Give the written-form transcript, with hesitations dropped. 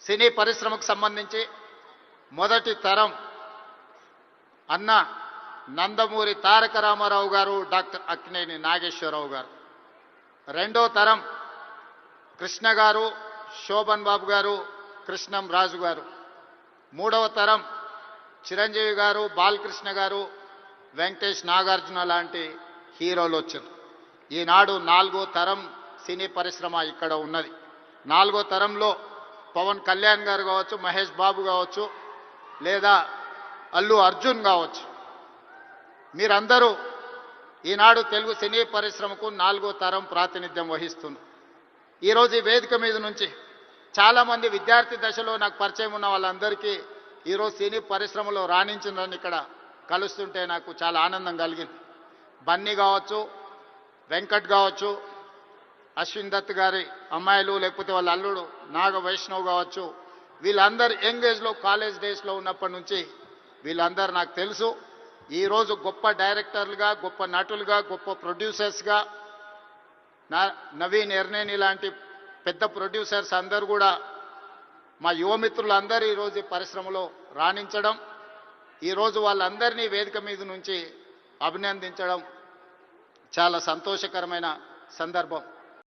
సినీ పరిశ్రమకు సంబంధించి మొదటి తరం అన్న నందమూరి తారక రామారావు గారు, డాక్టర్ అక్కినేని నాగేశ్వరరావు గారు. రెండో తరం కృష్ణ గారు, శోభన్ బాబు గారు, కృష్ణం రాజు గారు. మూడవ తరం చిరంజీవి గారు, బాలకృష్ణ గారు, వెంకటేష్, నాగార్జున లాంటి హీరోలు వచ్చారు. ఈనాడు నాలుగో తరం సినీ పరిశ్రమ ఇక్కడ ఉన్నది. నాలుగో తరంలో పవన్ కళ్యాణ్ గారు కావచ్చు, మహేష్ బాబు కావచ్చు, లేదా అల్లు అర్జున్ కావచ్చు. మీరందరూ ఈనాడు తెలుగు సినీ పరిశ్రమకు నాలుగో తరం ప్రాతినిధ్యం వహిస్తున్నారు. ఈరోజు ఈ వేదిక మీద నుంచి చాలామంది విద్యార్థి దశలో నాకు పరిచయం ఉన్న వాళ్ళందరికీ ఈరోజు సినీ పరిశ్రమలో రాణించిందని ఇక్కడ కలుస్తుంటే నాకు చాలా ఆనందం కలిగింది. బన్నీ కావచ్చు, వెంకట్ కావచ్చు, అశ్విన్ దత్ గారి అమ్మాయిలు, లేకపోతే వాళ్ళ అల్లుడు నాగ వైష్ణవ్ కావచ్చు, వీళ్ళందరూ యంగ్ ఏజ్లో కాలేజ్ డేస్లో ఉన్నప్పటి నుంచి వీళ్ళందరూ నాకు తెలుసు. ఈరోజు గొప్ప డైరెక్టర్లుగా, గొప్ప నటులుగా, గొప్ప ప్రొడ్యూసర్స్గా నవీన్ ఎర్నేని లాంటి పెద్ద ప్రొడ్యూసర్స్ అందరూ కూడా మా యువమిత్రులందరూ ఈరోజు ఈ పరిశ్రమలో రాణించడం, ఈరోజు వాళ్ళందరినీ వేదిక మీద నుంచి అభినందించడం చాలా సంతోషకరమైన సందర్భం.